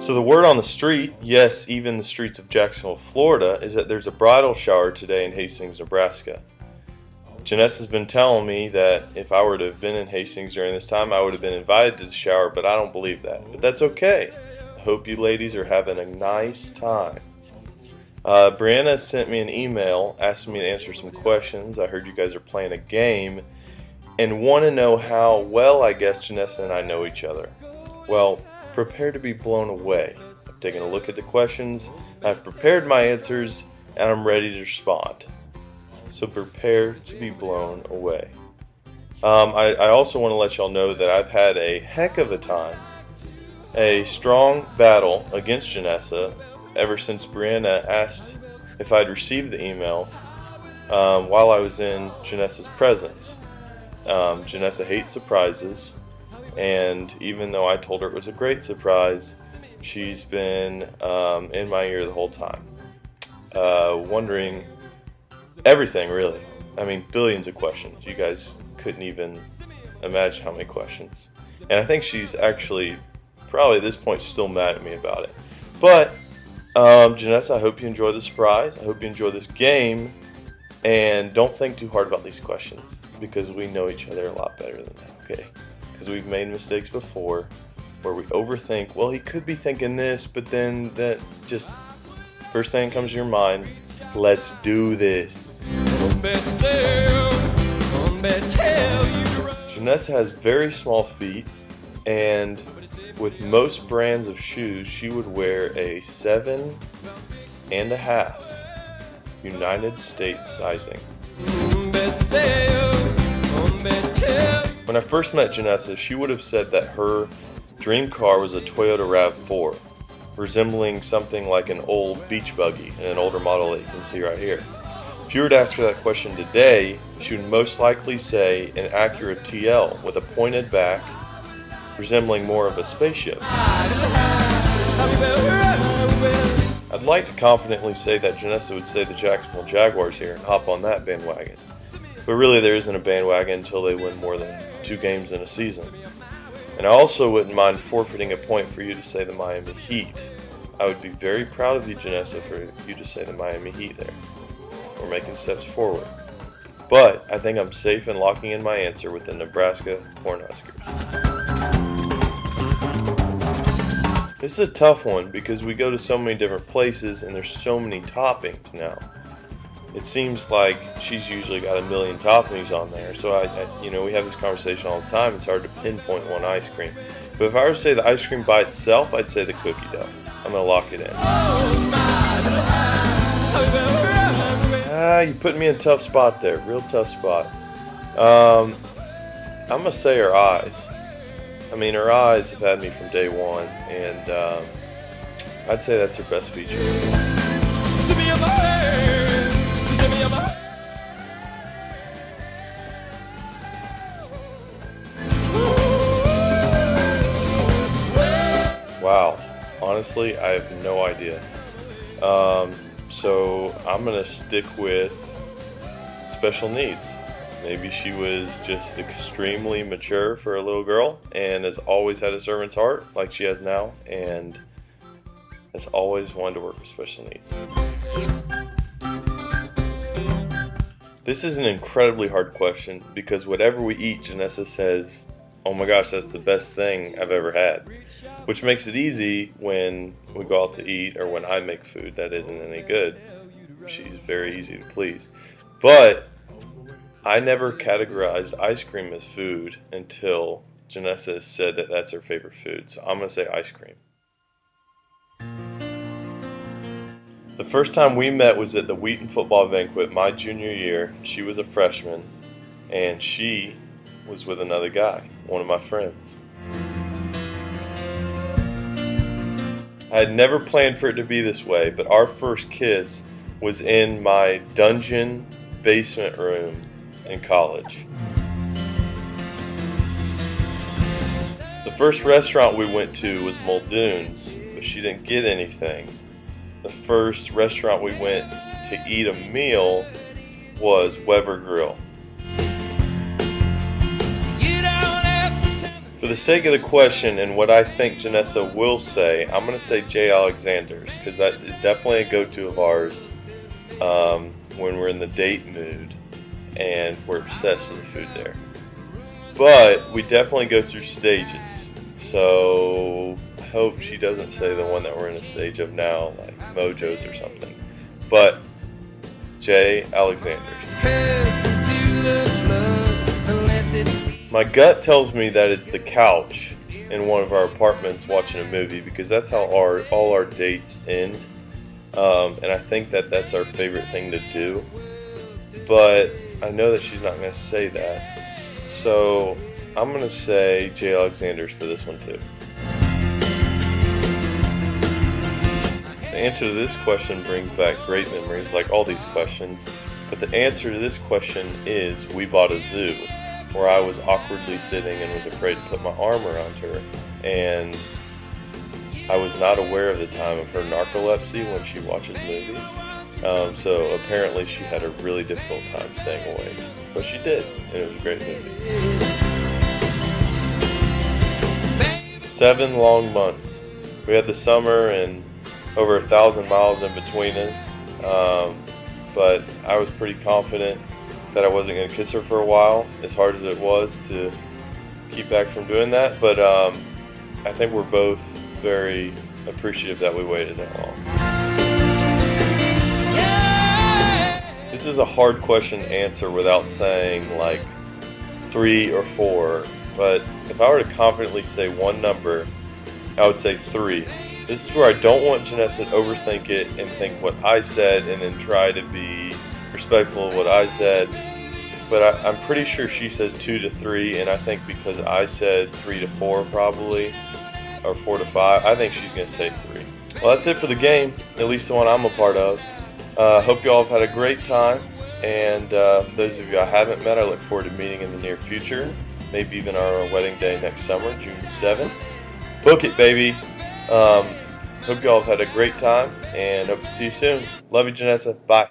So the word on the street, yes, even the streets of Jacksonville, Florida, is that there's a bridal shower today in Hastings, Nebraska. Janessa's been telling me that if I were to have been in Hastings during this time, I would have been invited to the shower, but I don't believe that. But that's okay. I hope you ladies are having a nice time. Brianna sent me an email asking me to answer some questions. I heard you guys are playing a game and want to know how well I guess Janessa and I know each other. Well, prepare to be blown away. I've taken a look at the questions, I've prepared my answers, and I'm ready to respond. So prepare to be blown away. I also want to let y'all know that I've had a heck of a time, a strong battle against Janessa ever since Brianna asked if I'd received the email while I was in Janessa's presence. Janessa hates surprises, and even though I told her it was a great surprise, she's been in my ear the whole time, wondering everything, really. I mean, billions of questions. You guys couldn't even imagine how many questions. And I think she's actually, probably at this point, still mad at me about it. But, Janessa, I hope you enjoy the surprise. I hope you enjoy this game. And don't think too hard about these questions, because we know each other a lot better than that, okay? Because we've made mistakes before where we overthink, well, he could be thinking this, but then that just first thing that comes to your mind, let's do this. Janessa has very small feet, and with most brands of shoes, she would wear a 7.5 United States sizing. When I first met Janessa, she would have said that her dream car was a Toyota RAV4, resembling something like an old beach buggy in an older model that you can see right here. If you were to ask her that question today, she would most likely say an Acura TL with a pointed back, resembling more of a spaceship. I'd like to confidently say that Janessa would say the Jacksonville Jaguars here and hop on that bandwagon. But really there isn't a bandwagon until they win more than 2 games in a season. And I also wouldn't mind forfeiting a point for you to say the Miami Heat. I would be very proud of you, Janessa, for you to say the Miami Heat there. We're making steps forward. But I think I'm safe in locking in my answer with the Nebraska Cornhuskers. This is a tough one because we go to so many different places and there's so many toppings now. It seems like she's usually got a million toppings on there. So we have this conversation all the time. It's hard to pinpoint one ice cream. But if I were to say the ice cream by itself, I'd say the cookie dough. I'm gonna lock it in. You put me in a tough spot there, real tough spot. I'm gonna say her eyes. I mean, her eyes have had me from day one, and I'd say that's her best feature. Wow, honestly, I have no idea. So I'm gonna stick with special needs. Maybe she was just extremely mature for a little girl and has always had a servant's heart like she has now, and has always wanted to work with special needs. This is an incredibly hard question because whatever we eat, Janessa says, oh my gosh, that's the best thing I've ever had. Which makes it easy when we go out to eat or when I make food that isn't any good. She's very easy to please. But I never categorized ice cream as food until Janessa said that that's her favorite food. So I'm going to say ice cream. The first time we met was at the Wheaton football banquet my junior year. She was a freshman, and she was with another guy, one of my friends. I had never planned for it to be this way, but our first kiss was in my dungeon basement room in college. The first restaurant we went to was Muldoon's, but she didn't get anything. The first restaurant we went to eat a meal was Weber Grill. For For the sake of the question and what I think Janessa will say, I'm going to say J. Alexander's, because that is definitely a go-to of ours when we're in the date mood and we're obsessed with the food there. But we definitely go through stages, so I hope she doesn't say the one that we're in a stage of now, like Mojo's or something. But J. Alexander's. My gut tells me that it's the couch in one of our apartments watching a movie, because that's how all our dates end, and I think that that's our favorite thing to do. But I know that she's not going to say that, so I'm going to say J. Alexander's for this one too. The answer to this question brings back great memories, like all these questions, but the answer to this question is We Bought a Zoo, where I was awkwardly sitting and was afraid to put my arm around her, and I was not aware of the time of her narcolepsy when she watches movies, so apparently she had a really difficult time staying awake, but she did, and it was a great movie. 7 long months. We had the summer and over 1,000 miles in between us, but I was pretty confident that I wasn't going to kiss her for a while, as hard as it was to keep back from doing that. But I think we're both very appreciative that we waited that long. This is a hard question to answer without saying like 3 or 4, but if I were to confidently say one number, I would say 3. This is where I don't want Janessa to overthink it and think what I said and then try to be respectful of what I said. But I'm pretty sure she says 2 to 3, and I think because I said 3 to 4 probably, or 4 to 5, I think she's going to say 3. Well, that's it for the game, at least the one I'm a part of. Hope you all have had a great time, and for those of you I haven't met, I look forward to meeting in the near future, maybe even our wedding day next summer, June 7th. Book it, baby. Hope you all have had a great time, and hope to see you soon. Love you, Janessa. Bye.